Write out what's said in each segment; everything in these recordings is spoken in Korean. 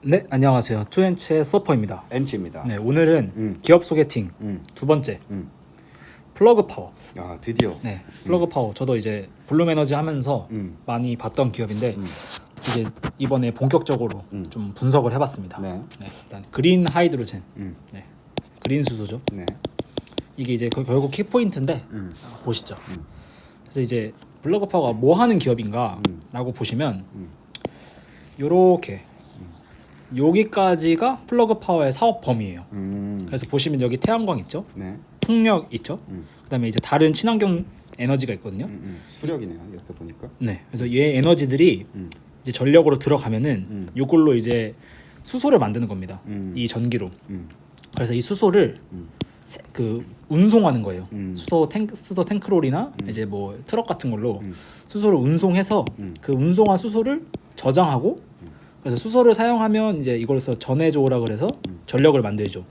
네, 안녕하세요. 투엔치의 서퍼입니다. 엔치입니다. 네, 오늘은 기업 소개팅 두 번째 플러그 파워. 야, 드디어. 네, 플러그 파워. 저도 이제 블룸 에너지 하면서 많이 봤던 기업인데 이제 이번에 본격적으로 좀 분석을 해봤습니다. 네. 네, 일단 그린 하이드로젠, 네, 그린 수소죠. 네. 이게 이제 결국 키 포인트인데 보시죠. 그래서 이제 플러그 파워가 뭐 하는 기업인가라고 보시면 요렇게. 여기까지가 플러그 파워의 사업 범위예요. 그래서 보시면 여기 태양광 있죠, 네. 풍력 있죠, 그다음에 이제 다른 친환경 에너지가 있거든요. 수력이네요. 옆에 보니까. 네, 그래서 얘 에너지들이 이제 전력으로 들어가면은 요걸로 이제 수소를 만드는 겁니다. 이 전기로. 그래서 이 수소를 그 운송하는 거예요. 수소 탱크롤이나 이제 뭐 트럭 같은 걸로 수소를 운송해서 그 운송한 수소를 저장하고. 그래서 수소를 사용하면 이제 이걸서 전해줘라 그래서 전력을 만들죠.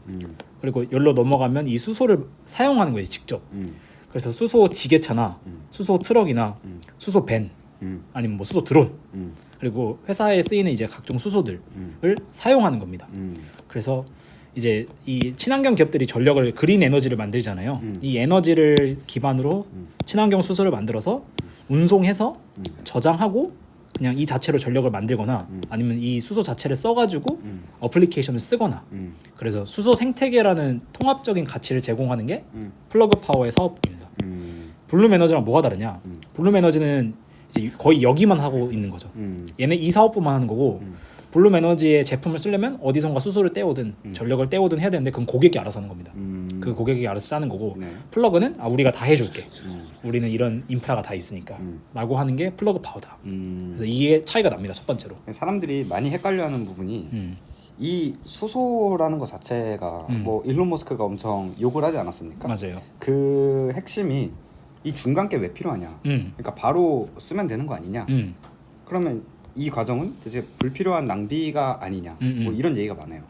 그리고 열로 넘어가면 이 수소를 사용하는 거예요, 직접. 그래서 수소 지게차나 수소 트럭이나 수소 밴 아니면 뭐 수소 드론 그리고 회사에 쓰이는 이제 각종 수소들을 사용하는 겁니다. 그래서 이제 이 친환경 기업들이 전력을 그린 에너지를 만들잖아요. 이 에너지를 기반으로 친환경 수소를 만들어서 운송해서 저장하고 그냥 이 자체로 전력을 만들거나 아니면 이 수소 자체를 써가지고 어플리케이션을 쓰거나 그래서 수소 생태계라는 통합적인 가치를 제공하는 게 플러그 파워의 사업입니다. 블룸 에너지랑 뭐가 다르냐? 블룸 에너지는 이제 거의 여기만 하고 있는 거죠. 얘네 이 사업부만 하는 거고 블룸 에너지의 제품을 쓰려면 어디선가 수소를 떼오든 전력을 떼오든 해야 되는데 그건 고객이 알아서 하는 겁니다. 그 고객이 알아서 짜는 거고 네. 플러그는 우리가 다 해줄게. 우리는 이런 인프라가 다 있으니까 라고 하는 게 플러그 파워다. 그래서 이게 차이가 납니다. 첫 번째로. 사람들이 많이 헷갈려하는 부분이 이 수소라는 것 자체가 뭐 일론 머스크가 엄청 욕을 하지 않았습니까? 맞아요. 그 핵심이 이 중간 게 왜 필요하냐? 그러니까 바로 쓰면 되는 거 아니냐? 그러면 이 과정은 대체 불필요한 낭비가 아니냐? 뭐 이런 얘기가 많아요.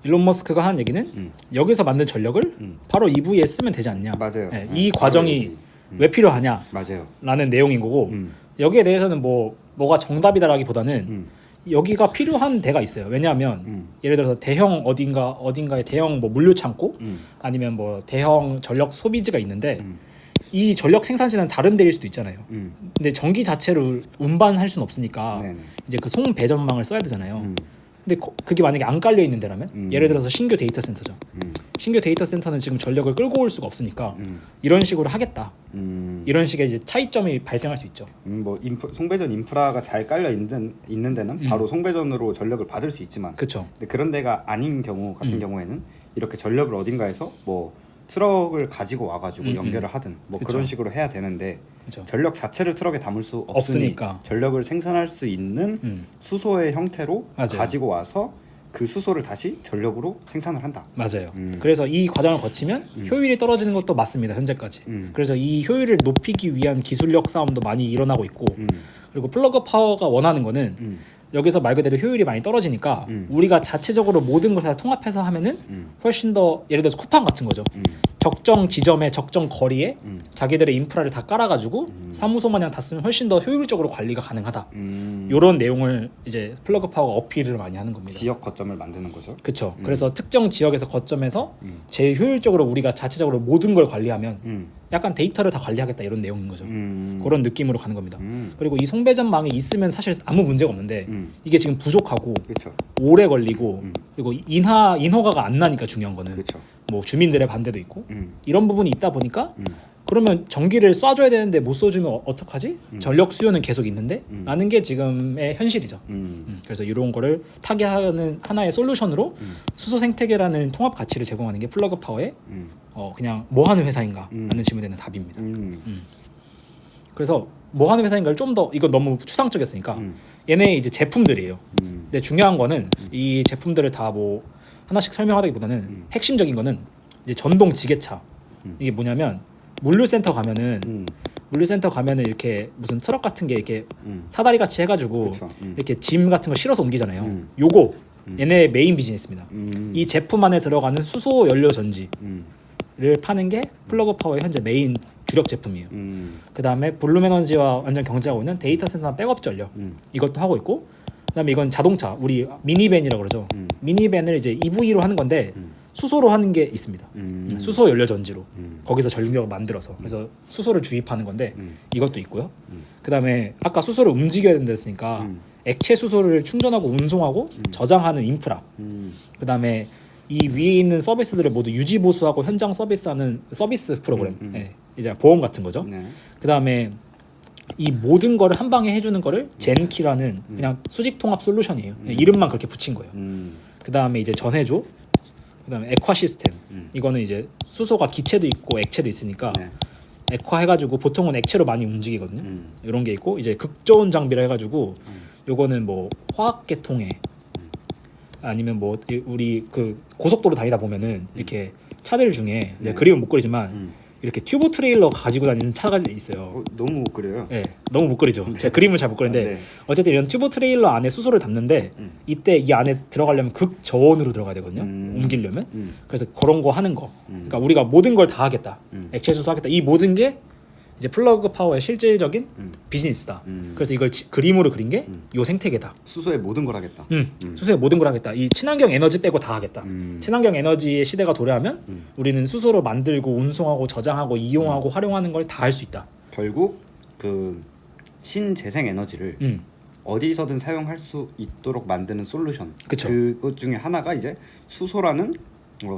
일론 머스크가 한 얘기는 여기서 만든 전력을 바로 EV에 쓰면 되지 않냐. 맞아요. 네, 이 과정이 왜 필요하냐 맞아요. 라는 내용인 거고 여기에 대해서는 뭐가 정답이다라기보다는 여기가 필요한 데가 있어요. 왜냐하면 예를 들어서 대형 어딘가에 대형 뭐 물류 창고 아니면 뭐 대형 전력 소비지가 있는데 이 전력 생산지는 다른 데일 수도 있잖아요. 근데 전기 자체를 운반할 수는 없으니까 네네. 이제 그 송배전망을 써야 되잖아요. 근데 그게 만약에 안 깔려 있는 데라면 예를 들어서 신규 데이터 센터죠. 신규 데이터 센터는 지금 전력을 끌고 올 수가 없으니까 이런 식으로 하겠다. 이런 식의 이제 차이점이 발생할 수 있죠. 뭐 송배전 인프라가 잘 깔려 있는 데는 바로 송배전으로 전력을 받을 수 있지만, 그렇죠. 근데 그런 데가 아닌 경우 같은 경우에는 이렇게 전력을 어딘가에서 뭐 트럭을 가지고 와가지고 연결을 하든 뭐 그쵸. 그런 식으로 해야 되는데 그쵸. 전력 자체를 트럭에 담을 수 없으니까 전력을 생산할 수 있는 수소의 형태로 맞아요. 가지고 와서 그 수소를 다시 전력으로 생산을 한다. 맞아요. 그래서 이 과정을 거치면 효율이 떨어지는 것도 맞습니다. 현재까지. 그래서 이 효율을 높이기 위한 기술력 싸움도 많이 일어나고 있고 그리고 플러그 파워가 원하는 거는 여기서 말 그대로 효율이 많이 떨어지니까 우리가 자체적으로 모든 걸 다 통합해서 하면은 훨씬 더 예를 들어서 쿠팡 같은 거죠. 적정 지점에 적정 거리에 자기들의 인프라를 다 깔아가지고 사무소 마냥 다 쓰면 훨씬 더 효율적으로 관리가 가능하다. 이런 내용을 이제 플러그 파워가 어필을 많이 하는 겁니다. 지역 거점을 만드는 거죠. 그렇죠. 그래서 특정 지역에서 거점에서 제일 효율적으로 우리가 자체적으로 모든 걸 관리하면 약간 데이터를 다 관리하겠다 이런 내용인 거죠. 그런 느낌으로 가는 겁니다. 그리고 이 송배전망이 있으면 사실 아무 문제가 없는데 이게 지금 부족하고 그렇죠. 오래 걸리고 그리고 인허가가 안 나니까 중요한 거는 그렇죠. 뭐 주민들의 반대도 있고 이런 부분이 있다 보니까 그러면 전기를 쏴줘야 되는데 못 쏴주면 어떡하지? 전력 수요는 계속 있는데 라는 게 지금의 현실이죠. 그래서 이런 거를 타개하는 하나의 솔루션으로 수소 생태계라는 통합 가치를 제공하는 게 플러그 파워의 그냥 뭐 하는 회사인가 라는 질문에 대한 답입니다. 그래서 뭐 하는 회사인가를 좀 더 이거 너무 추상적이었으니까 얘네 이제 제품들이에요. 근데 중요한 거는 이 제품들을 다 뭐 하나씩 설명하기보다는 핵심적인 거는 이제 전동 지게차. 이게 뭐냐면 물류센터 가면은 이렇게 무슨 트럭 같은 게 이렇게 사다리 같이 해가지고 이렇게 짐 같은 거 실어서 옮기잖아요. 요거 얘네 메인 비즈니스입니다. 이 제품 안에 들어가는 수소 연료 전지를 파는 게 플러그 파워의 현재 메인 주력 제품이에요. 그 다음에 블룸 에너지와 완전 경쟁하고 있는 데이터 센터나 백업 전력 이것도 하고 있고 그다음에 이건 자동차 우리 미니밴이라고 그러죠. 미니밴을 이제 EV로 하는 건데 수소로 하는 게 있습니다. 수소 연료 전지로 거기서 전력을 만들어서 그래서 수소를 주입하는 건데 이것도 있고요. 그다음에 아까 수소를 움직여야 된다 했으니까 액체 수소를 충전하고 운송하고 저장하는 인프라. 그다음에 이 위에 있는 서비스들을 모두 유지 보수하고 현장 서비스하는 서비스 프로그램. 예, 이제 보험 같은 거죠. 네. 그다음에 이 모든 거를 한 방에 해주는 거를 젠키라는 그냥 수직 통합 솔루션이에요. 이름만 그렇게 붙인 거예요. 그다음에 이제 전해조, 그다음에 액화 시스템. 이거는 이제 수소가 기체도 있고 액체도 있으니까 네. 액화 해가지고 보통은 액체로 많이 움직이거든요. 이런 게 있고 이제 극저온 장비라 해가지고 요거는 뭐 화학 계통에 아니면 뭐 우리 그 고속도로 다니다 보면은 이렇게 차들 중에 이제 그림은 못 그리지만 이렇게 튜브 트레일러 가지고 다니는 차가 있어요. 너무 못 그려요. 네, 너무 못 그리죠. 제가 그림을 잘 못 그리는데 네. 어쨌든 이런 튜브 트레일러 안에 수소를 담는데 이때 이 안에 들어가려면 극저온으로 들어가야 되거든요. 옮기려면. 그래서 그런 거 하는 거. 그러니까 우리가 모든 걸 다 하겠다. 액체 수소 하겠다. 이 모든 게 이제 플러그 파워의 실질적인 비즈니스다. 그래서 이걸 그림으로 그린 게 요 생태계다. 수소의 모든 걸 하겠다. 수소의 모든 걸 하겠다. 이 친환경 에너지 빼고 다 하겠다. 친환경 에너지의 시대가 도래하면 우리는 수소를 만들고 운송하고 저장하고 이용하고 활용하는 걸 다 할 수 있다. 결국 그 신재생 에너지를 어디서든 사용할 수 있도록 만드는 솔루션. 그쵸. 그것 중에 하나가 이제 수소라는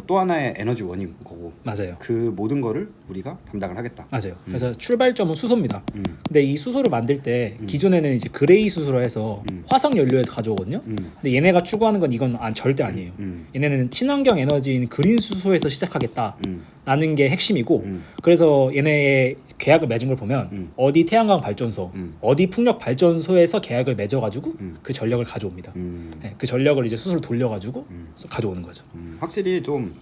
또 하나의 에너지원인 거고. 맞아요. 그 모든 거를 우리가 담당을 하겠다. 맞아요. 그래서 출발점은 수소입니다. 근데 이 수소를 만들 때 기존에는 이제 그레이 수소로 해서 화석 연료에서 가져오거든요. 근데 얘네가 추구하는 건 이건 절대 아니에요. 얘네는 친환경 에너지인 그린 수소에서 시작하겠다. 라는 게 핵심이고 그래서 얘네의 계약을 맺은 걸 보면 어디 태양광 발전소, 어디 풍력 발전소에서 계약을 맺어가지고 그 전력을 가져옵니다. 네, 그 전력을 이제 수소를 돌려가지고 가져오는 거죠. 확실히 좀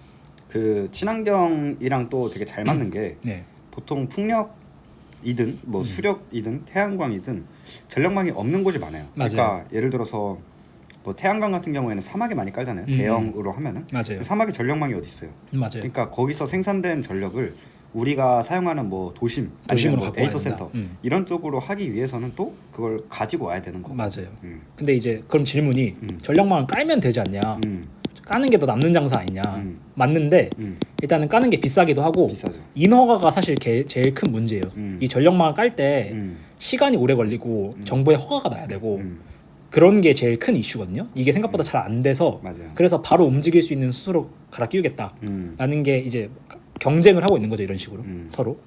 그 친환경이랑 또 되게 잘 맞는 게 네. 보통 풍력이든 뭐 수력이든 태양광이든 전력망이 없는 곳이 많아요. 맞아요. 그러니까 예를 들어서 뭐 태양광 같은 경우에는 사막에 많이 깔잖아요. 대형으로 하면은. 맞아요. 그 사막에 전력망이 어디 있어요? 맞아요. 그러니까 거기서 생산된 전력을 우리가 사용하는 뭐 도심, 도심으로 아니면 뭐 갖고 데이터 와야 센터 된다. 이런 쪽으로 하기 위해서는 또 그걸 가지고 와야 되는 거. 맞아요. 근데 이제 그럼 질문이 전력망을 깔면 되지 않냐? 음. 까는 게 더 남는 장사 아니냐? 맞는데 일단은 까는 게 비싸기도 하고 비싸죠. 인허가가 사실 제일 큰 문제예요. 이 전력망을 깔 때 음. 시간이 오래 걸리고 정부의 허가가 나야 되고 그런 게 제일 큰 이슈거든요. 이게 생각보다 잘 안 돼서 맞아요. 그래서 바로 움직일 수 있는 수소로 갈아 끼우겠다라는 게 이제 경쟁을 하고 있는 거죠. 이런 식으로 서로.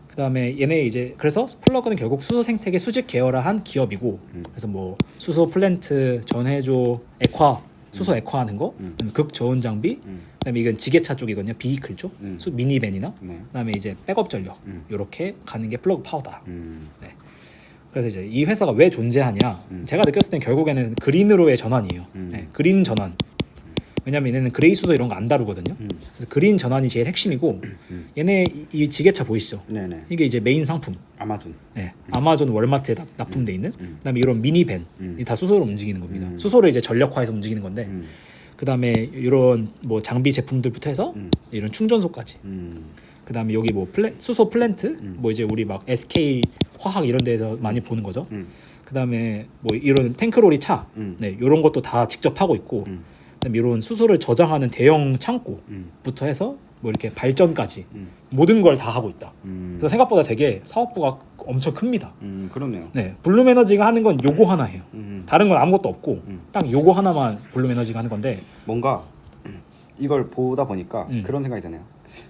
그다음에 얘네 이제 그래서 플러그는 결국 수소 생태계 수직 계열화한 기업이고 그래서 뭐 수소 플랜트, 전해조, 액화, 수소 액화하는 거, 그다음에 극저온 장비, 그다음에 이건 지게차 쪽이거든요. 비이클 쪽, 미니밴이나, 네. 그다음에 이제 백업 전력 이렇게 가는 게 플러그 파워다. 음. 네. 그래서 이제 이 회사가 왜 존재하냐? 제가 느꼈을 땐 결국에는 그린으로의 전환이에요. 네, 그린 전환. 왜냐면 얘네는 그레이 수소 이런 거 안 다루거든요. 그래서 그린 전환이 제일 핵심이고 얘네 이 지게차 보이시죠? 네네. 이게 이제 메인 상품. 아마존. 네, 아마존 월마트에 납품돼 있는. 그다음에 이런 미니밴 이 다 수소로 움직이는 겁니다. 수소를 이제 전력화해서 움직이는 건데. 그다음에 이런 뭐 장비 제품들부터 해서 이런 충전소까지. 그다음에 여기 뭐 수소 플랜트 뭐 이제 우리 막 SK 화학 이런 데서 많이 보는 거죠. 그다음에 뭐 이런 탱크로리 차, 네, 이런 것도 다 직접 하고 있고. 그다음에 이런 수소를 저장하는 대형 창고부터 해서 뭐 이렇게 발전까지 모든 걸 다 하고 있다. 그래서 생각보다 되게 사업부가 엄청 큽니다. 그렇네요. 네, 블룸에너지가 하는 건 요거 하나예요. 다른 건 아무것도 없고 딱 요거 하나만 블룸에너지가 하는 건데 뭔가 이걸 보다 보니까 그런 생각이 드네요.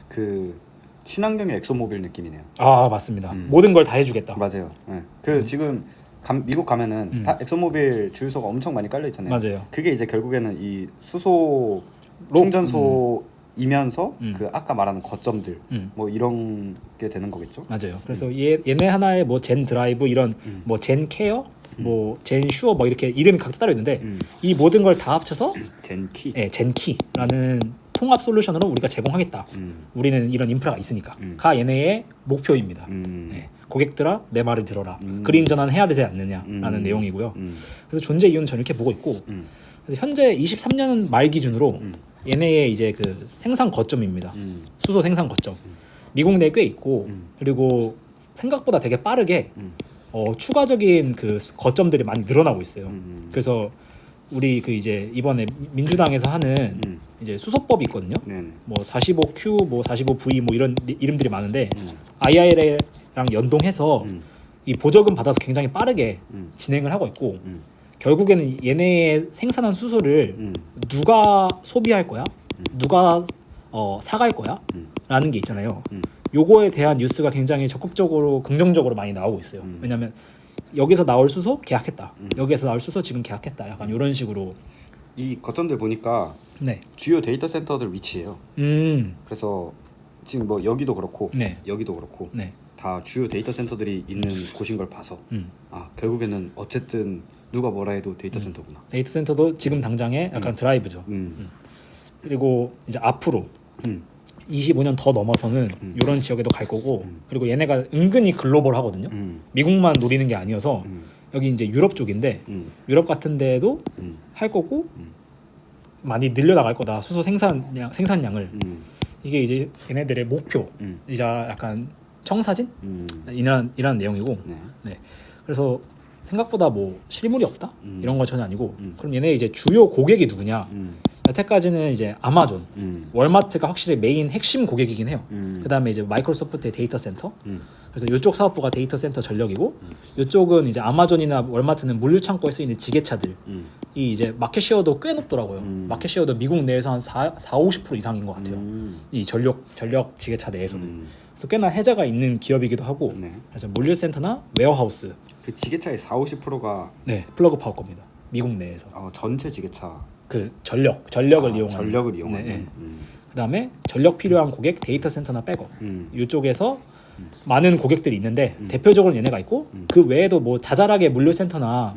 그 친환경의 엑소모빌 느낌이네요. 아 맞습니다. 모든 걸 다 해주겠다. 맞아요. 네. 그 지금 미국 가면은 다 엑소모빌 주유소가 엄청 많이 깔려 있잖아요. 맞아요. 그게 이제 결국에는 이 수소 충전소이면서 그 아까 말하는 거점들 뭐 이런 게 되는 거겠죠. 맞아요. 그래서 얘네 하나의 뭐 젠 드라이브 이런 뭐 젠 케어, 뭐 젠 슈어 뭐 이렇게 이름이 각자 따로 있는데 이 모든 걸 다 합쳐서 젠키. 네, 젠키라는 통합 솔루션으로 우리가 제공하겠다. 우리는 이런 인프라가 있으니까. 가 얘네의 목표입니다. 네. 고객들아 내 말을 들어라. 그린 전환 해야 되지 않느냐라는 내용이고요. 그래서 존재 이유는 저는 이렇게 보고 있고 그래서 현재 23년 말 기준으로 얘네의 이제 그 생산 거점입니다. 수소 생산 거점. 미국 내에 꽤 있고 그리고 생각보다 되게 빠르게 추가적인 그 거점들이 많이 늘어나고 있어요. 그래서 우리 그 이제 이번에 민주당에서 하는 이제 수소법이 있거든요. 뭐 45Q, 뭐 45V 뭐 이런 이름들이 많은데 IRA랑 연동해서 이 보조금 받아서 굉장히 빠르게 진행을 하고 있고 결국에는 얘네의 생산한 수소를 누가 소비할 거야? 누가 사갈 거야? 라는 게 있잖아요. 요거에 대한 뉴스가 굉장히 적극적으로 긍정적으로 많이 나오고 있어요. 왜냐하면 여기서 나올 수소 계약했다. 여기에서 나올 수소 지금 계약했다. 약간 이런 식으로. 이 거점들 보니까 네. 주요 데이터 센터들 위치예요. 그래서 지금 뭐 여기도 그렇고 네. 여기도 그렇고 네. 다 주요 데이터 센터들이 있는 곳인 걸 봐서 아 결국에는 어쨌든 누가 뭐라 해도 데이터 센터구나. 데이터 센터도 지금 당장에 약간 드라이브죠. 그리고 이제 앞으로 25년 더 넘어서는 이런 지역에도 갈 거고 그리고 얘네가 은근히 글로벌 하거든요. 미국만 노리는 게 아니어서 여기 이제 유럽 쪽인데 유럽 같은 데에도 할 거고 많이 늘려나갈 거다. 수소 생산량을 이게 이제 얘네들의 목표 이자 약간 청사진 이런 내용이고 네. 그래서 생각보다 뭐 실물이 없다 이런 건 전혀 아니고 그럼 얘네 이제 주요 고객이 누구냐 여태까지는 이제 아마존, 월마트가 확실히 메인 핵심 고객이긴 해요. 그다음에 이제 마이크로소프트의 데이터 센터. 그래서 이쪽 사업부가 데이터 센터 전력이고 이쪽은 이제 아마존이나 월마트는 물류 창고에 쓰이는 지게차들. 이 이제 마켓 셰어도 꽤 높더라고요. 마켓 셰어도 미국 내에서 한 50% 이상인 것 같아요. 이 전력 지게차 내에서는. 그래서 꽤나 혜자가 있는 기업이기도 하고. 그래서 물류 센터나 웨어하우스. 그 지게차의 40~50%가 네, 플러그 파워 겁니다. 미국 내에서. 전체 지게차. 그 전력을 이용하는. 전력을 이용하는. 네. 그다음에 전력 필요한 고객 데이터 센터나 백업 이쪽에서 많은 고객들이 있는데 대표적으로 얘네가 있고 그 외에도 뭐 자잘하게 물류 센터나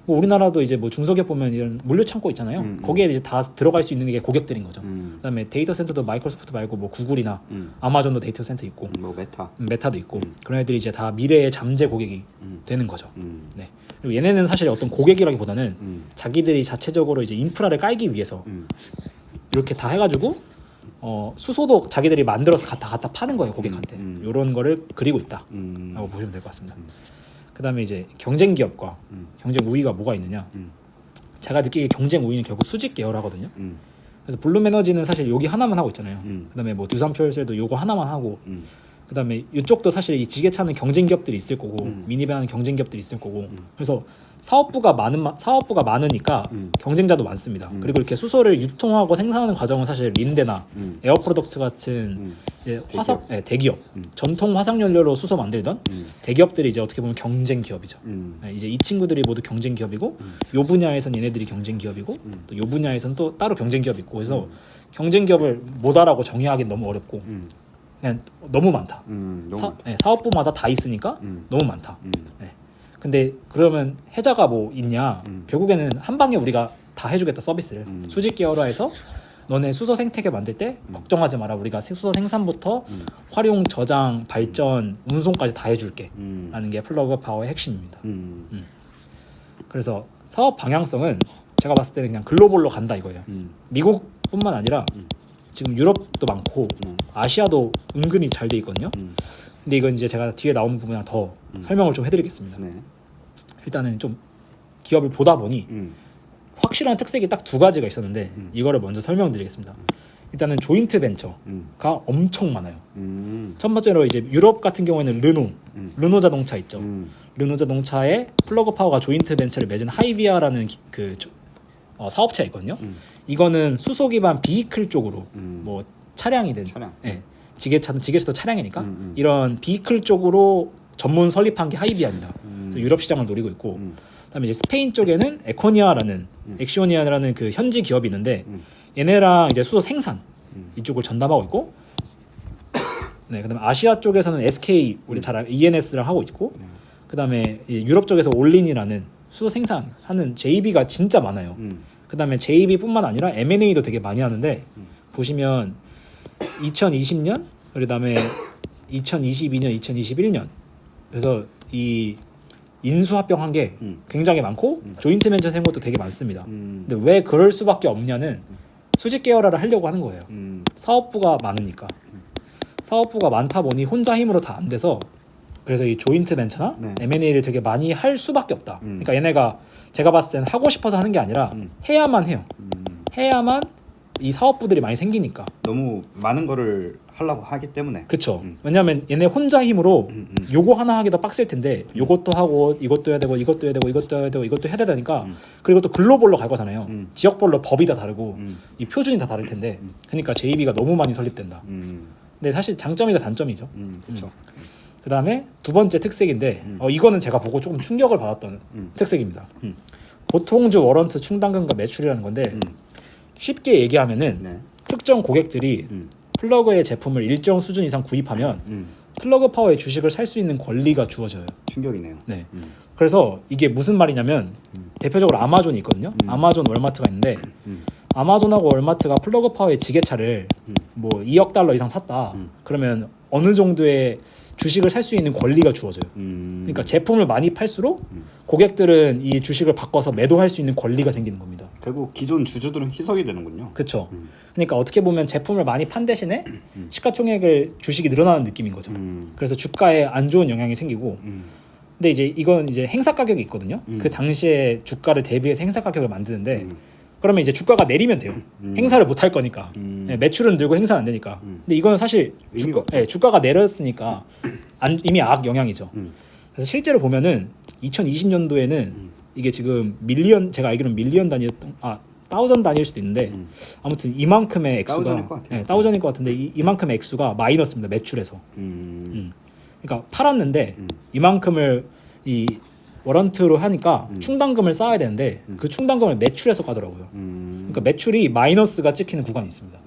뭐 우리나라도 이제 뭐 중소기업 보면 이런 물류 창고 있잖아요. 거기에 이제 다 들어갈 수 있는 게 고객들인 거죠. 그다음에 데이터 센터도 마이크로소프트 말고 뭐 구글이나 아마존도 데이터 센터 있고 뭐 메타도 있고 그런 애들이 이제 다 미래의 잠재 고객이 되는 거죠. 네. 그리고 얘네는 사실 어떤 고객이라기보다는 자기들이 자체적으로 이제 인프라를 깔기 위해서 이렇게 다 해가지고 수소도 자기들이 만들어서 갖다 파는 거예요 고객한테. 이런 거를 그리고 있다라고 보시면 될 것 같습니다. 그다음에 이제 경쟁 기업과 경쟁 우위가 뭐가 있느냐? 제가 느끼기에 경쟁 우위는 결국 수직 계열하거든요. 그래서 블룸에너지는 사실 여기 하나만 하고 있잖아요. 그다음에 뭐 두산퓨얼셀도 요거 하나만 하고. 그다음에 이쪽도 사실 이 지게차는 경쟁 기업들이 있을 거고 미니밴은 경쟁 기업들이 있을 거고 그래서 사업부가 많으니까 경쟁자도 많습니다. 그리고 이렇게 수소를 유통하고 생산하는 과정은 사실 린데나 에어프로덕트 같은 이제 대기업 전통 화석 연료로 수소 만들던 대기업들이 이제 어떻게 보면 경쟁 기업이죠. 이제 이 친구들이 모두 경쟁 기업이고 요 분야에선 얘네들이 경쟁 기업이고 또 요 분야에선 또 따로 경쟁 기업이 있고 그래서 경쟁 기업을 뭐다라고 정의하기는 너무 어렵고 그냥 너무 많다. 사업부마다 다 있으니까 너무 많다. 네. 근데 그러면 혜자가 뭐 있냐? 결국에는 한 방에 우리가 다 해주겠다 서비스를 수직 계열화해서 너네 수소 생태계 만들 때 걱정하지 마라. 우리가 수소 생산부터 활용, 저장, 발전, 운송까지 다 해줄게. 라는 게 플러그 파워의 핵심입니다. 그래서 사업 방향성은 제가 봤을 때는 그냥 글로벌로 간다 이거예요. 미국뿐만 아니라 지금 유럽도 많고 아시아도 은근히 잘 돼 있거든요. 근데 이건 이제 제가 뒤에 나오는 부분이랑 더 설명을 좀 해드리겠습니다. 일단은 좀 기업을 보다 보니 확실한 특색이 딱 두 가지가 있었는데 이거를 먼저 설명드리겠습니다. 일단은 조인트 벤처가 엄청 많아요. 첫 번째로 이제 유럽 같은 경우에는 르노 자동차 있죠. 르노 자동차의 플러그 파워가 조인트 벤처를 맺은 하이비아라는 사업체가 있거든요. 이거는 수소 기반 비이클 쪽으로 뭐 차량이든 네, 지게차도 차량이니까 이런 비이클 쪽으로 전문 설립한 게 하이비아입니다. 유럽 시장을 노리고 있고 그다음에 이제 스페인 쪽에는 액시오니아라는 그 현지 기업이 있는데 얘네랑 이제 수소 생산 이쪽을 전담하고 있고 네, 그다음에 아시아 쪽에서는 SK 우리 잘 아는 ENS랑 하고 있고 그다음에 유럽 쪽에서 올린이라는 수소 생산하는 JV가 진짜 많아요. 그다음에 JV뿐만 아니라 M&A도 되게 많이 하는데 보시면 2020년 그다음에 2022년, 2021년 그래서 이 인수합병한 게 굉장히 많고 조인트 벤처 생긴 것도 되게 많습니다. 근데 왜 그럴 수밖에 없냐는 수직 계열화를 하려고 하는 거예요. 사업부가 많으니까. 사업부가 많다 보니 혼자 힘으로 다 안 돼서 그래서 이 조인트 벤처나 네. M&A를 되게 많이 할 수밖에 없다. 그러니까 얘네가 제가 봤을 때는 하고 싶어서 하는 게 아니라 해야만 해요. 해야만 이 사업부들이 많이 생기니까. 너무 많은 거를 하려고 하기 때문에. 그쵸. 왜냐하면 얘네 혼자 힘으로 요거 하나 하기도 빡셀 텐데 요것도 하고 이것도 해야 되고 이것도 해야 되고 이것도 해야 되고 이것도 해야 되니까 그리고 또 글로벌로 갈 거잖아요. 지역별로 법이 다 다르고 이 표준이 다 다를 텐데 그러니까 JB가 너무 많이 설립된다. 근데 사실 장점이자 단점이죠. 그렇죠. 그 다음에 두 번째 특색인데 이거는 제가 보고 조금 충격을 받았던 특색입니다. 보통주 워런트 충당금과 매출이라는 건데 쉽게 얘기하면은 네. 특정 고객들이 플러그의 제품을 일정 수준 이상 구입하면 플러그 파워의 주식을 살 수 있는 권리가 주어져요. 충격이네요. 네. 그래서 이게 무슨 말이냐면 대표적으로 아마존이 있거든요. 아마존 월마트가 있는데 아마존하고 월마트가 플러그 파워의 지게차를 뭐 2억 달러 이상 샀다. 그러면 어느 정도의 주식을 살 수 있는 권리가 주어져요. 그러니까 제품을 많이 팔수록 고객들은 이 주식을 바꿔서 매도할 수 있는 권리가 생기는 겁니다. 결국 기존 주주들은 희석이 되는군요. 그렇죠. 그러니까 어떻게 보면 제품을 많이 판 대신에 시가총액을 주식이 늘어나는 느낌인 거죠. 그래서 주가에 안 좋은 영향이 생기고. 근데 이제 이건 이제 행사 가격이 있거든요. 그 당시에 주가를 대비해서 행사 가격을 만드는데 그러면 이제 주가가 내리면 돼요. 행사를 못 할 거니까. 네, 매출은 늘고 행사는 안 되니까. 근데 이거는 사실 주가가 내렸으니까 이미 악 영향이죠. 그래서 실제로 보면은 2020년도에는 이게 지금 제가 알기로는 밀리언 단위였던 다우전 단위일 수도 있는데 아무튼 이만큼의 액수가 다우전일 것 같아요. 다우전일 것 같은데 이만큼의 액수가 마이너스입니다. 매출에서. 그러니까 팔았는데 이만큼을 이 워런트로 하니까 충당금을 쌓아야 되는데 그 충당금을 매출에서 까더라고요. 그러니까 매출이 마이너스가 찍히는 구간이 있습니다.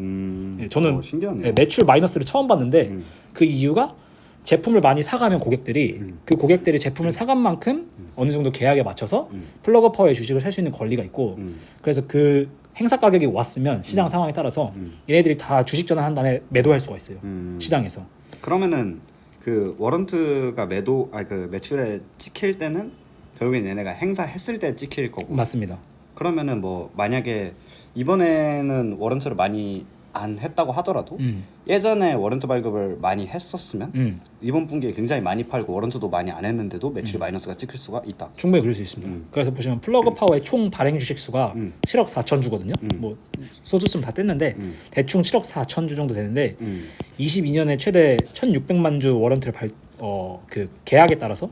저는 신기하네요. 매출 마이너스를 처음 봤는데 그 이유가 제품을 많이 사가면 고객들이 그 고객들이 제품을 사간 만큼 어느 정도 계약에 맞춰서 플러그 파워의 주식을 살 수 있는 권리가 있고 그래서 그 행사 가격이 왔으면 시장 상황에 따라서 얘네들이 다 주식 전환한 다음에 매도할 수가 있어요. 시장에서. 그러면은 그 워런트가 그 매출에 찍힐 때는 결국엔 얘네가 행사했을 때 찍힐 거고. 맞습니다. 그러면은 뭐 만약에 이번에는 워런트를 많이 안 했다고 하더라도 예전에 워런트 발급을 많이 했었으면 이번 분기에 굉장히 많이 팔고 워런트도 많이 안 했는데도 매출 마이너스가 찍힐 수가 있다. 충분히 그럴 수 있습니다. 그래서 보시면 플러그 파워의 총 발행 주식 수가 7억 4천 주거든요. 뭐 소주수는 다 뗐는데 대충 7억 4천 주 정도 되는데 22년에 최대 1,600만 주 워런트를 그 계약에 따라서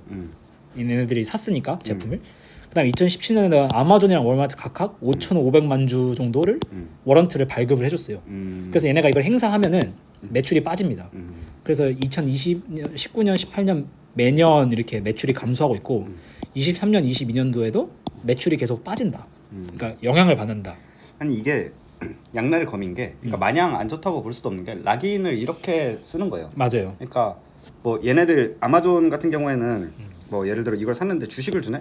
얘네들이 샀으니까 제품을. 그다음에 2017년에는 아마존이랑 월마트 각각 5,500만 주 정도를 워런트를 발급을 해줬어요. 그래서 얘네가 이걸 행사하면은 매출이 빠집니다. 그래서 2020년, 19년, 18년 매년 이렇게 매출이 감소하고 있고 23년, 22년도에도 매출이 계속 빠진다. 그러니까 영향을 받는다. 아니 이게 양날의 검인 게 그러니까 마냥 안 좋다고 볼 수도 없는 게 락인을 이렇게 쓰는 거예요. 맞아요. 그러니까 뭐 얘네들 아마존 같은 경우에는 뭐 예를 들어 이걸 샀는데 주식을 주네.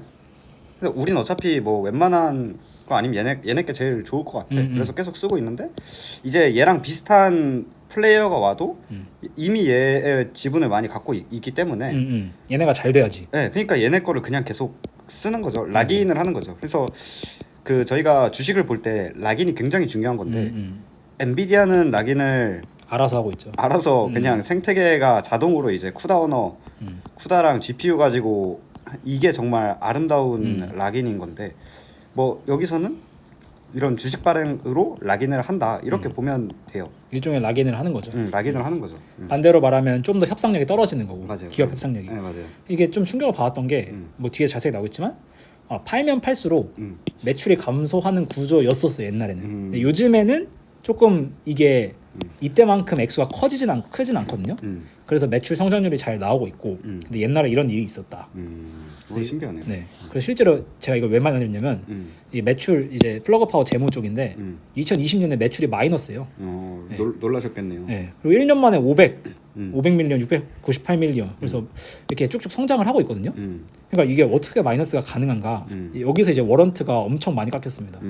근데 우린 어차피 뭐 웬만한 거 아니면 얘네 게 제일 좋을 것 같아. 그래서 계속 쓰고 있는데 이제 얘랑 비슷한 플레이어가 와도 이미 얘의 지분을 많이 갖고 있기 때문에 얘네가 잘 돼야지. 네, 그러니까 얘네 거를 그냥 계속 쓰는 거죠. 락인을 하는 거죠. 그래서 그 저희가 주식을 볼 때 락인이 굉장히 중요한 건데 엔비디아는 락인을 알아서 하고 있죠. 알아서 그냥 생태계가 자동으로 이제 쿠다랑 GPU 가지고 이게 정말 아름다운 락인인 건데 뭐 여기서는 이런 주식 발행으로 락인을 한다 이렇게 보면 돼요. 일종의 락인을 하는 거죠. 락인을 하는 거죠. 반대로 말하면 좀 더 협상력이 떨어지는 거고. 맞아요. 기업 협상력이. 네, 맞아요. 이게 좀 충격을 받았던 게 뭐 뒤에 자세히 나오겠지만 팔면 팔수록 매출이 감소하는 구조였었어요 옛날에는. 근데 요즘에는 조금 이게 이때만큼 액수가 크진 않거든요. 그래서 매출 성장률이 잘 나오고 있고. 근데 옛날에 이런 일이 있었다. 그거 신기하네요. 네. 그래서 실제로 제가 이걸 왜 말씀드리냐면 이 매출 이제 플러그 파워 재무 쪽인데 2020년에 매출이 마이너스예요. 네. 놀라셨겠네요. 네. 그리고 1년 만에 500밀리언, 698밀리언. 그래서 이렇게 쭉쭉 성장을 하고 있거든요. 그러니까 이게 어떻게 마이너스가 가능한가? 여기서 이제 워런트가 엄청 많이 깎였습니다.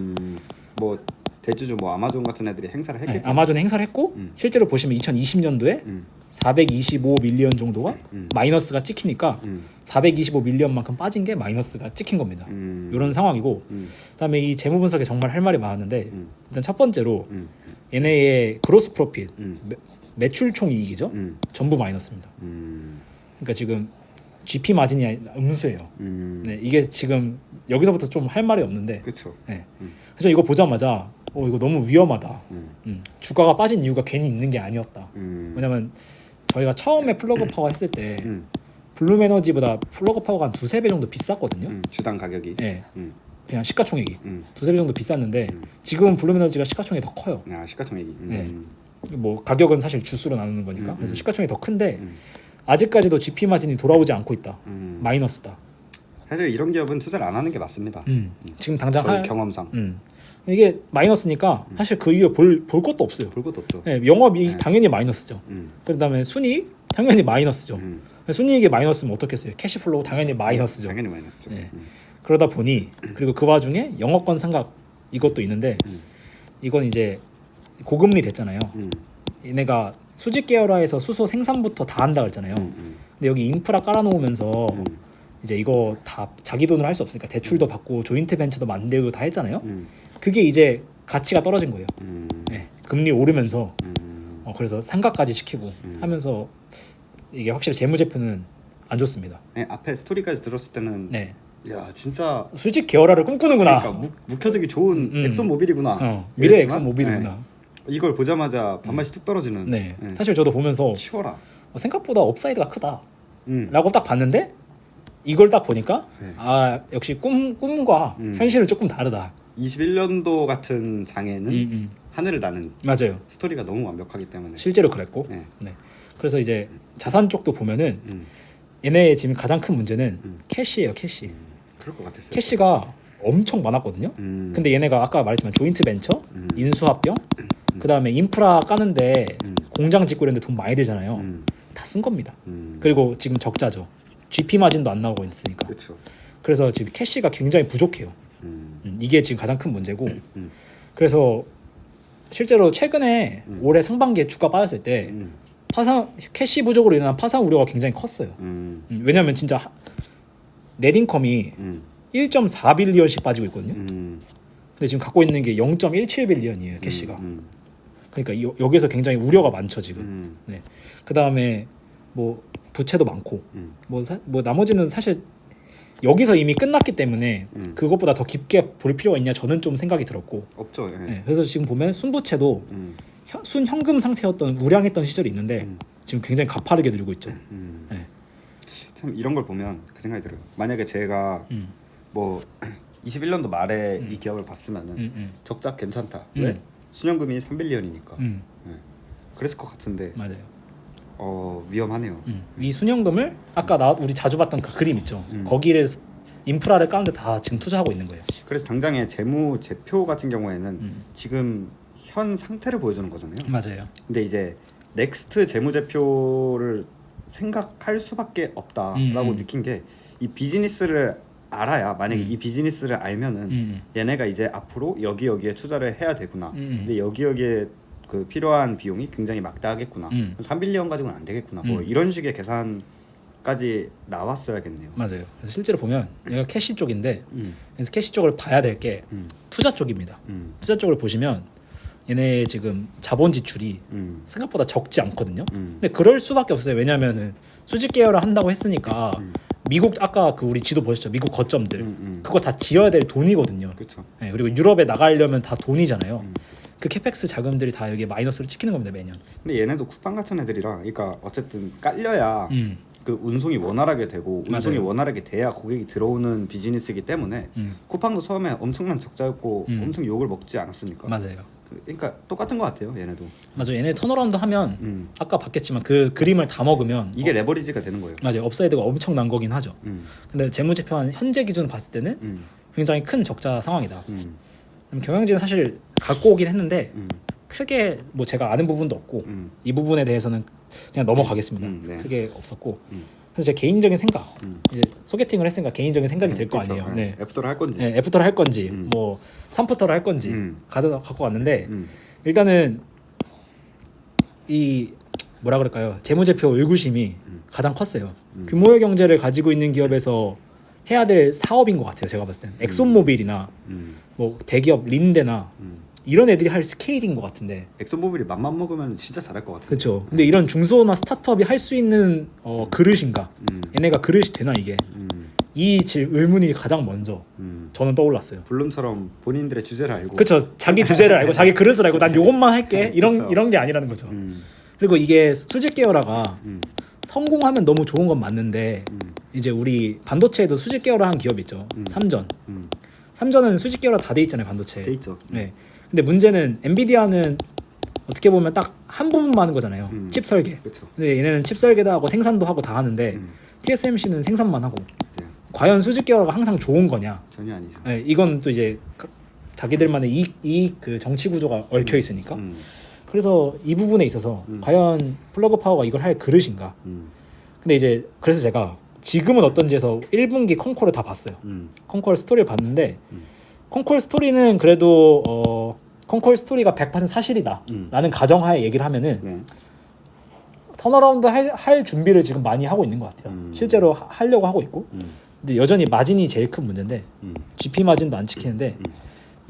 뭐 대주주 뭐 아마존 같은 애들이 행사를 했겠죠. 네, 아마존에 행사를 했고 실제로 보시면 2020년도에 425밀리언 정도가 마이너스가 찍히니까 425밀리언만큼 빠진 게 마이너스가 찍힌 겁니다. 이런 상황이고 그다음에 이 재무 분석에 정말 할 말이 많았는데 일단 첫 번째로 얘네의 그로스 프로핏 매출 총 이익이죠. 전부 마이너스입니다. 그러니까 지금 GP 마진이 음수예요. 네, 이게 지금 여기서부터 좀 할 말이 없는데, 그렇죠. 네. 그래서 이거 보자마자 이거 너무 위험하다. 주가가 빠진 이유가 괜히 있는 게 아니었다. 왜냐면 저희가 처음에 플러그 파워 했을 때 블룸에너지보다 플러그 파워가 한 2-3배 정도 비쌌거든요. 주당 가격이. 네. 그냥 시가총액이 2-3배 정도 비쌌는데 음. 지금은 블룸에너지가 시가총액이 더 커요. 아, 시가총액이. 네. 뭐 가격은 사실 주수로 나누는 거니까. 그래서 시가총액이 더 큰데 아직까지도 GP 마진이 돌아오지 않고 있다. 마이너스다. 사실 이런 기업은 투자를 안 하는 게 맞습니다. 지금 당장 저희 경험상. 이게 마이너스니까 사실 그 이후에 볼 것도 없어요. 볼 것도 없죠. 네, 영업이익 당연히 마이너스죠. 그다음에 순이익 당연히 마이너스죠. 순이익이 마이너스면 어떻겠어요? 캐시플로우 당연히 마이너스죠. 당연히 마이너스죠. 네. 그러다 보니 그리고 그 와중에 영업권 상각 이것도 있는데 이건 이제 고금리 됐잖아요. 얘네가 수직 계열화에서 수소 생산부터 다 한다 그랬잖아요. 근데 여기 인프라 깔아놓으면서 이제 이거 다 자기 돈으로 할 수 없으니까 대출도 받고 조인트 벤처도 만들고 다 했잖아요. 그게 이제 가치가 떨어진 거예요. 네, 금리 오르면서 그래서 상각까지 시키고 하면서 이게 확실히 재무제표는 안 좋습니다. 네, 앞에 스토리까지 들었을 때는 네, 야 진짜 수직 계열화를 꿈꾸는구나. 그러니까 묵혀두기 좋은 엑소 모빌이구나. 미래 이랬지만, 엑소 모빌이구나. 네, 이걸 보자마자 반맛이 뚝 떨어지는. 네. 네. 사실 저도 보면서 치워라. 생각보다 업사이드가 크다 라고 딱 봤는데 이걸 딱 보니까 네. 아 역시 꿈과 현실은 조금 다르다. 21년도 같은 장에는 하늘을 나는 맞아요. 스토리가 너무 완벽하기 때문에. 실제로 그랬고. 네. 네. 그래서 이제 자산 쪽도 보면은 얘네의 지금 가장 큰 문제는 캐시예요. 캐시. 그럴 것 같았어요. 캐시가 엄청 많았거든요. 근데 얘네가 아까 말했지만 조인트 벤처, 인수합병, 그다음에 인프라 까는데 공장 짓고 이런데 돈 많이 들잖아요. 다 쓴 겁니다. 그리고 지금 적자죠. GP 마진도 안 나오고 있으니까. 그렇죠. 그래서 지금 캐시가 굉장히 부족해요. 이게 지금 가장 큰 문제고. 그래서 실제로 최근에 올해 상반기에 주가 빠졌을 때 파산 캐시 부족으로 인한 파산 우려가 굉장히 컸어요. 왜냐하면 진짜 넷인컴이 1.4빌리언씩 빠지고 있거든요. 근데 지금 갖고 있는 게 0.17빌리언이에요. 캐시가. 그러니까 여기서 굉장히 우려가 많죠 지금. 네. 그 다음에 뭐 부채도 많고 뭐 나머지는 사실 여기서 이미 끝났기 때문에 그것보다 더 깊게 볼 필요가 있냐 저는 좀 생각이 들었고. 없죠. 예. 네. 그래서 지금 보면 순부채도 순현금 상태였던 우량했던 시절이 있는데 지금 굉장히 가파르게 늘고 있죠. 네. 참 이런 걸 보면 그 생각이 들어요. 만약에 제가 뭐 21년도 말에 이 기업을 봤으면은 적자 괜찮다. 왜? 신용금이 3빌리언이니까. 네. 그랬을 것 같은데. 맞아요. 위험하네요. 이 순현금을 아까 우리 자주 봤던 그 그림 있죠. 거기를 인프라를 까는데 다 지금 투자하고 있는 거예요. 그래서 당장의 재무제표 같은 경우에는 지금 현 상태를 보여주는 거잖아요. 맞아요. 근데 이제 넥스트 재무제표를 생각할 수밖에 없다라고 느낀 게 이 비즈니스를 알아야 만약에 이 비즈니스를 알면은 얘네가 이제 앞으로 여기에 투자를 해야 되구나. 근데 여기에 그 필요한 비용이 굉장히 막대하겠구나. 3빌리언 가지고는 안 되겠구나. 뭐 이런 식의 계산까지 나왔어야겠네요. 맞아요. 그래서 실제로 보면 얘가 캐시 쪽인데 그래서 캐시 쪽을 봐야 될 게 투자 쪽입니다. 투자 쪽을 보시면 얘네 지금 자본 지출이 생각보다 적지 않거든요. 근데 그럴 수밖에 없어요. 왜냐하면은 수직 계열화 한다고 했으니까 미국 아까 그 우리 지도 보셨죠? 미국 거점들 그거 다 지어야 될 돈이거든요. 그렇죠. 네, 그리고 유럽에 나가려면 다 돈이잖아요. 그 캐펙스 자금들이 다 여기 마이너스를 찍히는 겁니다 매년. 근데 얘네도 쿠팡 같은 애들이라, 그러니까 어쨌든 깔려야 그 운송이 원활하게 되고 운송이 맞아요. 원활하게 돼야 고객이 들어오는 비즈니스이기 때문에 쿠팡도 처음에 엄청난 적자였고 엄청 욕을 먹지 않았습니까? 맞아요. 그러니까 똑같은 것 같아요 얘네도. 맞아요. 얘네 턴어라운드 하면 아까 봤겠지만 그 그림을 다 먹으면 이게 레버리지가 되는 거예요. 맞아요. 업사이드가 엄청 난 거긴 하죠. 근데 재무제표한 현재 기준 봤을 때는 굉장히 큰 적자 상황이다. 경영진은 사실 갖고 오긴 했는데 크게 뭐 제가 아는 부분도 없고 이 부분에 대해서는 그냥 넘어가겠습니다. 네. 크게 없었고 그래서 제 개인적인 생각 이제 소개팅을 했으니까 개인적인 생각이 될 거 그렇죠. 아니에요. 네. 애프터를 할 건지. 네, 애프터를 할 건지 뭐 3푸터를 할 건지 갖고 왔는데 일단은 이 뭐라 그럴까요? 재무제표 의구심이 가장 컸어요. 규모의 경제를 가지고 있는 기업에서 해야 될 사업인 것 같아요. 제가 봤을 때는 엑손모빌이나 뭐 대기업 린데나 이런 애들이 할 스케일인 것 같은데. 엑소모빌이 맘만 먹으면 진짜 잘할 것 같은데. 그렇죠. 근데 이런 중소나 스타트업이 할 수 있는 그릇인가? 얘네가 그릇이 되나 이게? 이 의문이 가장 먼저 저는 떠올랐어요. 블룸처럼 본인들의 주제를 알고. 그렇죠. 자기 주제를 알고 자기 그릇을 알고 난 요것만 할게. 그쵸. 이런 게 아니라는 거죠. 그리고 이게 수직 계열화가 성공하면 너무 좋은 건 맞는데 이제 우리 반도체에도 수직 계열화한 기업 있죠. 삼전. 삼전은 수직 계열화 다 돼 있잖아요, 반도체. 돼 있죠. 네. 근데 문제는 엔비디아는 어떻게 보면 딱 한 부분만 하는 거잖아요. 칩 설계. 그렇죠. 근데 얘네는 칩 설계도 하고 생산도 하고 다 하는데 TSMC는 생산만 하고. 맞아요. 과연 수직 계열화가 항상 좋은 거냐? 전혀 아니죠. 네, 이건 또 이제 자기들만의 그 정치 구조가 얽혀 있으니까. 그래서 이 부분에 있어서 과연 플러그 파워가 이걸 할 그릇인가? 근데 이제 그래서 제가 지금은 어떤지 해서 1분기 콩콜을 다 봤어요. 콩콜 스토리를 봤는데 콩콜 스토리는 그래도 콩콜 스토리가 100% 사실이다 라는 가정하에 얘기를 하면은 네. 턴어라운드 할 준비를 지금 많이 하고 있는 것 같아요. 실제로 하려고 하고 있고. 근데 여전히 마진이 제일 큰 문제인데 GP 마진도 안 지키는데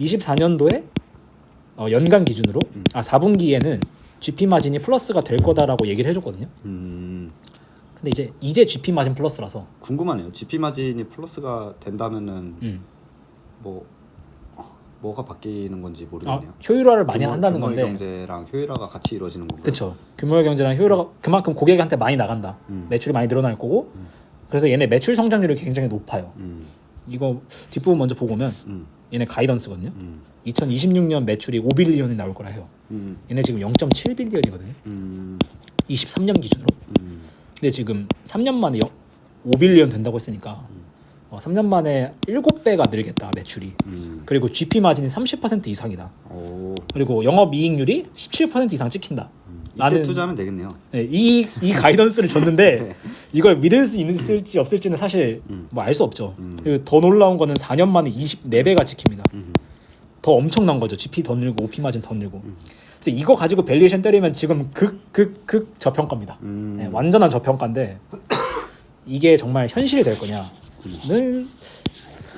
24년도에 연간 기준으로 4분기에는 GP 마진이 플러스가 될 거다라고 얘기를 해줬거든요. 근데 이제 GP 마진 플러스라서 궁금하네요. GP 마진이 플러스가 된다면은 뭐가 바뀌는 건지 모르겠네요. 효율화를 많이 한다는 건데. 경제랑 효율화가 같이 이루어지는 건가요? 그렇죠. 규모의 경제랑 효율화가 그만큼 고객한테 많이 나간다. 매출이 많이 늘어날 거고. 그래서 얘네 매출 성장률이 굉장히 높아요. 이거 뒷부분 먼저 보고 오면 얘네 가이던스거든요. 2026년 매출이 5빌리언이 나올 거라 해요. 얘네 지금 0.7빌리언이거든요. 23년 기준으로. 근데 지금 3년 만에 5빌리언 된다고 했으니까 3년 만에 7배가 늘겠다 매출이. 그리고 GP 마진이 30% 이상이다. 오. 그리고 영업이익률이 17% 이상 찍힌다. 이때 투자하면 되겠네요. 네, 이 가이던스를 줬는데 이걸 믿을 수 있을지 없을지는 사실 뭐 알 수 없죠. 그리고 더 놀라운 거는 4년 만에 24배가 찍힙니다. 더 엄청난 거죠. GP 더 늘고 OP 마진 더 늘고. 그래서 이거 가지고 밸류에이션 때리면 지금 극 저평가입니다. 네, 완전한 저평가인데 이게 정말 현실이 될 거냐는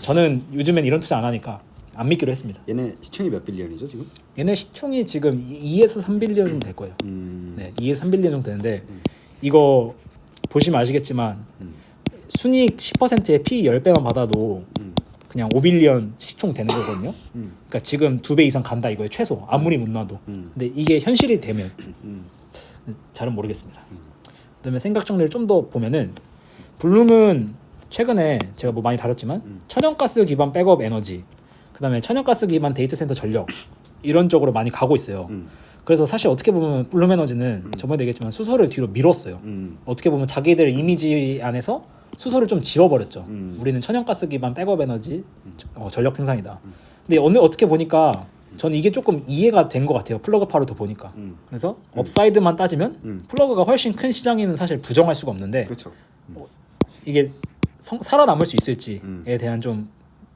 저는 요즘엔 이런 투자 안 하니까 안 믿기로 했습니다. 얘네 시총이 몇 빌리언이죠 지금? 얘네 시총이 지금 2에서 3빌리언 정도 될 거예요. 네, 2에서 3빌리언 정도 되는데 이거 보시면 아시겠지만 순이익 10%에 P 10배만 받아도 그냥 5빌리언 시총 되는 거거든요. 그러니까 지금 2배 이상 간다 이거예요. 최소 아무리 못 놔도. 근데 이게 현실이 되면 잘은 모르겠습니다. 그다음에 생각 정리를 좀 더 보면은 블룸은 최근에 제가 뭐 많이 다뤘지만 천연가스 기반 백업 에너지, 그다음에 천연가스 기반 데이터 센터 전력 이런 쪽으로 많이 가고 있어요. 그래서 사실 어떻게 보면 블룸에너지는 저번에 얘기했지만 수소를 뒤로 밀었어요. 어떻게 보면 자기들 이미지 안에서 수소를 좀 지워버렸죠. 우리는 천연가스 기반 백업 에너지 전력 생산이다. 근데 어떻게 보니까 저는 이게 조금 이해가 된 것 같아요. 플러그 파워를 더 보니까. 그래서 업사이드만 따지면 플러그가 훨씬 큰 시장에는 사실 부정할 수가 없는데 그렇죠. 이게 살아남을 수 있을지에 대한 좀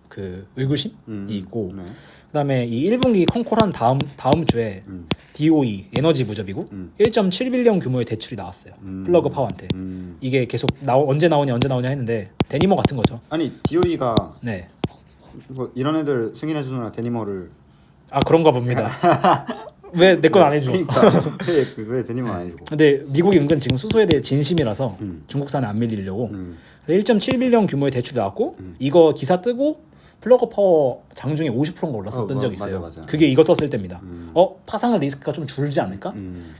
그 의구심이 있고. 네. 그다음에 이 1분기 콩콜한 다음 주에 DOE 에너지 부접이고 1.7빌리언 규모의 대출이 나왔어요. 플러그 파워한테. 이게 계속 언제 나오냐 했는데 데니모 같은 거죠. 아니 DOE가 네. 뭐 이런 애들 승인해 주느라 데니머를 그런가 봅니다. 왜 내 건 안 해줘? 그러니까 왜 데니머 안 해주고? 근데 미국이 은근 지금 수소에 대해 진심이라서 중국산에 안 밀리려고 1.7빌리언 규모의 대출이 나왔고 이거 기사 뜨고 플러그 파워 장중에 50%가 올랐었던 적이 있어요. 맞아. 그게 이거 떴을 때입니다. 파상의 리스크가 좀 줄지 않을까?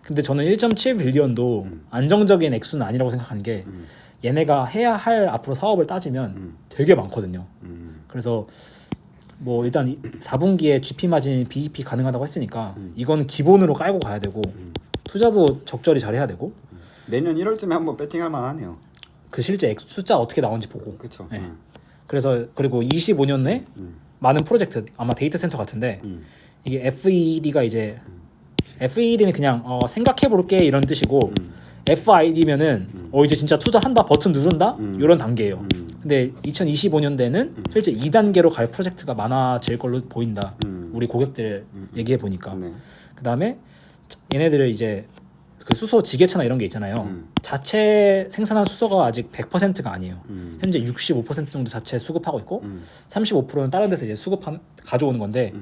근데 저는 1.7빌리언도 안정적인 액수는 아니라고 생각하는 게 얘네가 해야 할 앞으로 사업을 따지면 되게 많거든요. 그래서 뭐 일단 4분기에 GP 마진 BEP 가능하다고 했으니까 이건 기본으로 깔고 가야 되고 투자도 적절히 잘해야 되고 내년 1월쯤에 한번 배팅할 만하네요. 그 실제 숫자 어떻게 나오는지 보고. 그렇죠. 네. 그래서 그리고 25년 내 많은 프로젝트 아마 데이터 센터 같은데 이게 FED가 이제 FED는 그냥 생각해 볼게 이런 뜻이고 FID면은 이제 진짜 투자한다 버튼 누른다 이런 단계예요. 근데 2025년대는 실제 2단계로 갈 프로젝트가 많아질 걸로 보인다. 우리 고객들 얘기해 보니까. 네. 그다음에 얘네들을 이제 그 수소 지게차나 이런 게 있잖아요. 자체 생산한 수소가 아직 100%가 아니에요. 현재 65% 정도 자체 수급하고 있고 35%는 다른 데서 이제 가져오는 건데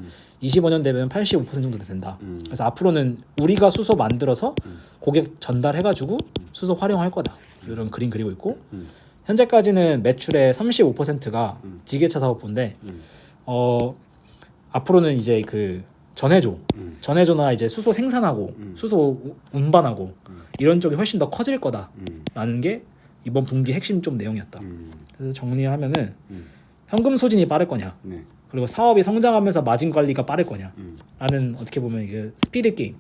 25년 되면 85% 정도 된다. 그래서 앞으로는 우리가 수소 만들어서 고객 전달해가지고 수소 활용할 거다. 이런 그림 그리고 있고 현재까지는 매출의 35%가 지게차 사업부인데 앞으로는 이제 그 전해조나 이제 수소 생산하고 수소 운반하고 이런 쪽이 훨씬 더 커질 거다라는 게 이번 분기 핵심 좀 내용이었다. 그래서 정리하면은 현금 소진이 빠를 거냐, 네. 그리고 사업이 성장하면서 마진 관리가 빠를 거냐라는 어떻게 보면 이게 스피드 게임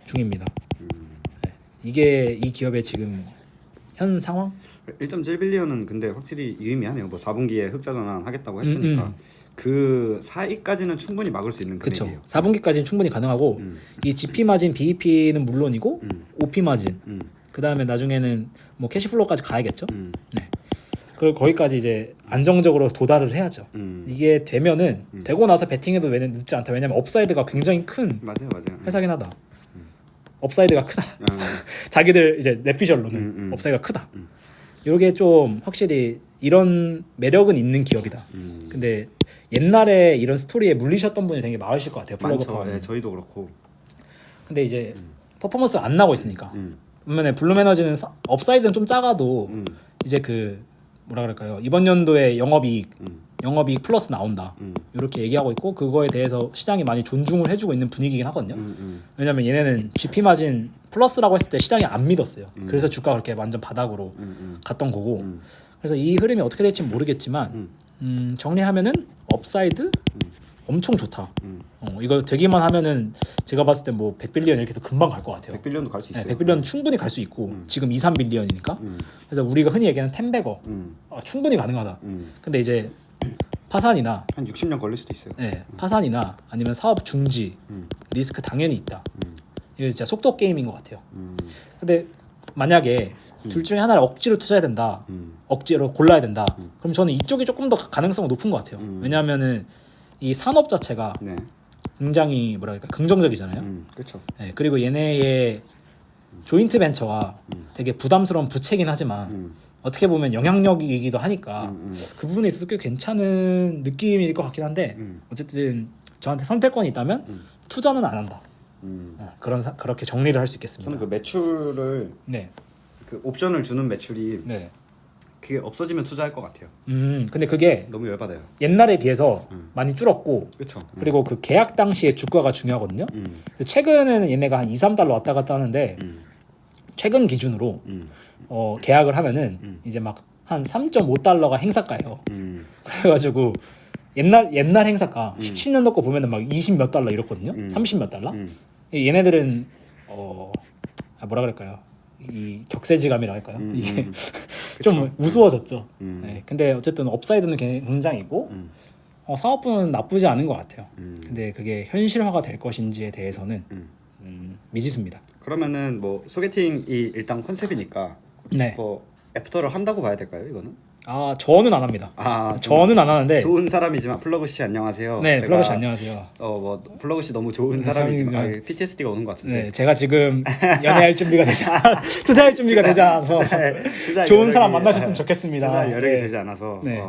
중입니다. 네. 이게 이 기업의 지금 현 상황? 1.7빌리언은 근데 확실히 유의미하네요. 뭐 4분기에 흑자 전환 하겠다고 했으니까 그 사이까지는 충분히 막을 수 있는 그렇죠. 금액이에요. 4분기까지는 충분히 가능하고 이 GP 마진, BEP는 물론이고 OP 마진, 그 다음에 나중에는 뭐 캐시플로우까지 가야겠죠. 네. 그리고 거기까지 이제 안정적으로 도달을 해야죠. 이게 되면은 되고 나서 베팅해도 늦지 않다. 왜냐면 업사이드가 굉장히 큰 맞아요. 회사긴 하다. 업사이드가 크다. 자기들 이제 넷피셜로는 업사이드가 크다. 이게 좀 확실히 이런 매력은 있는 기업이다. 근데 옛날에 이런 스토리에 물리셨던 분이 되게 많으실 것 같아요. 플러그파워. 네, 저희도 그렇고. 근데 이제 퍼포먼스가 안 나고 있으니까. 반면에 블룸에너지는 업사이드는 좀 작아도 이제 그 뭐라 그럴까요? 이번 연도에 영업이익 플러스 나온다. 이렇게 얘기하고 있고 그거에 대해서 시장이 많이 존중을 해주고 있는 분위기긴 하거든요. 왜냐면 얘네는 GP 마진 플러스라고 했을 때 시장이 안 믿었어요. 그래서 주가가 그렇게 완전 바닥으로 갔던 거고. 그래서 이 흐름이 어떻게 될지 모르겠지만 정리하면은 업사이드 엄청 좋다. 이거 되기만 하면은 제가 봤을 때 뭐 100빌리언 이렇게 도 금방 갈 것 같아요. 100빌리언도 갈 수 있어요. 네, 100빌리언 충분히 갈 수 있고 지금 2, 3빌리언이니까. 그래서 우리가 흔히 얘기하는 10백억 충분히 가능하다. 근데 이제 파산이나 한 60년 걸릴 수도 있어요. 네, 파산이나 아니면 사업 중지 리스크 당연히 있다. 이거 진짜 속도 게임인 것 같아요. 근데 만약에 둘 중에 하나를 억지로 투자해야 된다. 억지로 골라야 된다. 그럼 저는 이쪽이 조금 더 가능성이 높은 것 같아요. 왜냐하면은 이 산업 자체가 네. 굉장히 뭐랄까 긍정적이잖아요. 그렇죠. 네, 그리고 얘네의 조인트 벤처가 되게 부담스러운 부채긴 하지만 어떻게 보면 영향력이기도 하니까 그 부분에 있어서 꽤 괜찮은 느낌일 것 같긴 한데 어쨌든 저한테 선택권이 있다면 투자는 안 한다. 그렇게 정리를 할 수 있겠습니다. 저는 그 매출을 네. 그 옵션을 주는 매출이 네. 그게 없어지면 투자할 것 같아요. 근데 그게 너무 열받아요. 옛날에 비해서 많이 줄었고 그렇죠. 그리고 그 계약 당시의 주가가 중요하거든요. 그래서 최근에는 얘네가 한 2, 3달러 왔다 갔다 하는데 최근 기준으로 계약을 하면은 이제 막 한 3.5달러가 행사가예요. 그래가지고 옛날 행사가 17년도 거 보면은 막 20 몇 달러 이렇거든요. 30 몇 달러. 얘네들은 뭐라 그럴까요? 이 격세지감이라 할까요? 이게 좀 우스워졌죠. 네, 근데 어쨌든 업사이드는 굉장히고 사업부는 나쁘지 않은 것 같아요. 근데 그게 현실화가 될 것인지에 대해서는 미지수입니다. 그러면은 뭐 소개팅이 일단 컨셉이니까 네. 뭐 애프터를 한다고 봐야 될까요, 이거는? 저는 안 합니다. 저는 안 하는데. 좋은 사람이지만 플러그 씨 안녕하세요. 네, 플러그 씨 안녕하세요. 뭐 플러그 씨 너무 좋은 사람이지만 PTSD가 오는 것 같은데. 네, 제가 지금 연애할 준비가 되지 투자할 준비가 되지 않아서 좋은 사람 만나셨으면 좋겠습니다. 투자 여력이 네. 되지 않아서. 네.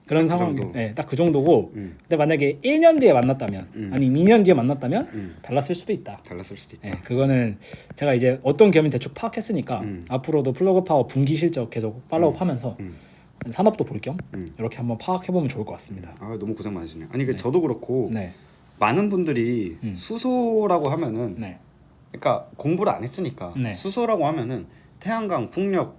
그런 상황. 네, 딱 그 정도고. 근데 만약에 1년 뒤에 만났다면, 아니 2년 뒤에 만났다면 달랐을 수도 있다. 달랐을 수도 있다. 네, 그거는 제가 이제 어떤 기업인 대충 파악했으니까 앞으로도 플러그 파워 분기 실적 계속 팔로우하면서 산업도 볼 겸 이렇게 한번 파악해 보면 좋을 것 같습니다. 너무 고생 많으시네요. 아니 저도 그렇고 네. 많은 분들이 수소라고 하면은 네. 그러니까 공부를 안 했으니까 네. 수소라고 하면은 태양광, 풍력,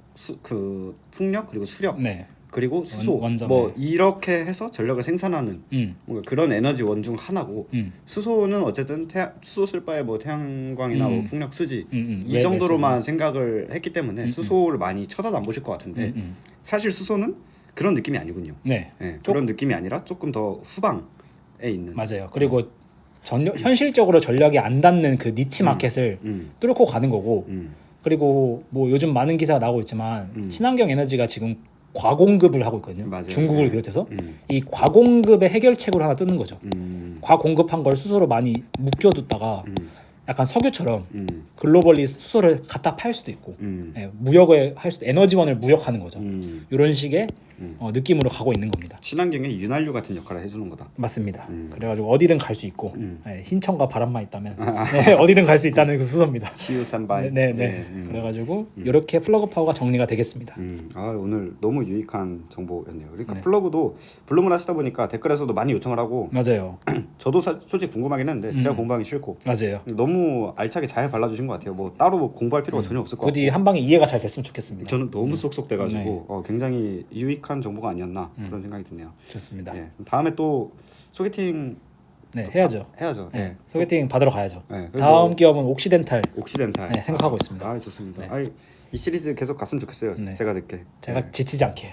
풍력 그리고 수력 네. 그리고 수소 원전, 뭐 네. 이렇게 해서 전력을 생산하는 뭔가 그런 에너지 원 중 하나고 수소는 어쨌든 수소 쓸 바에 뭐 태양광이나 뭐 풍력, 수지 이 정도로만 생각을 했기 때문에 수소를 많이 쳐다도 안 보실 것 같은데 사실 수소는 그런 느낌이 아니군요. 네. 그런 느낌이 아니라 조금 더 후방에 있는. 맞아요. 그리고 현실적으로 전력이 안 닿는 그 니치 마켓을 뚫고 가는 거고 그리고 뭐 요즘 많은 기사가 나오고 있지만 친환경 에너지가 지금 과공급을 하고 있거든요. 맞아요. 중국을 비롯해서 이 과공급의 해결책으로 하나 뜨는 거죠. 과공급한 걸 수소로 많이 묶여뒀다가 약간 석유처럼 글로벌리 수소를 갖다 팔 수도 있고 예, 무역을 할 수도 에너지원을 무역하는 거죠. 이런 식의 느낌으로 가고 있는 겁니다. 친환경의 윤활유 같은 역할을 해주는 거다. 맞습니다. 그래가지고 어디든 갈 수 있고 예, 신청과 바람만 있다면 네, 어디든 갈 수 있다는 그 수소입니다. 치유산바이. 네네. 그래가지고 이렇게 플러그 파워가 정리가 되겠습니다. 아 오늘 너무 유익한 정보였네요. 그러니까 플러그도 블루문 하시다 보니까 댓글에서도 많이 요청을 하고 맞아요. 저도 솔직히 궁금하긴 했는데 제가 공부하기 싫고 맞아요. 너무 알차게 잘 발라주신 것 같아요. 뭐 따로 뭐 공부할 필요가 전혀 없을 것 같고 부디 한 방에 이해가 잘 됐으면 좋겠습니다. 저는 너무 쏙쏙 돼가지고 굉장히 유익한 정보가 아니었나 그런 생각이 드네요. 좋습니다. 예. 다음에 또 소개팅 네, 해야죠. 해야죠. 네, 소개팅 받으러 가야죠. 네, 다음 기업은 옥시덴탈. 옥시덴탈 네, 생각하고 있습니다. 아 좋습니다. 이 시리즈 계속 갔으면 좋겠어요. 네. 제가 듣게. 제가 지치지 않게.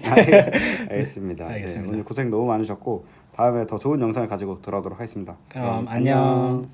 알겠습니다. 알겠습니다. 오늘 고생 너무 많으셨고 다음에 더 좋은 영상을 가지고 돌아오도록 하겠습니다. 그럼 안녕.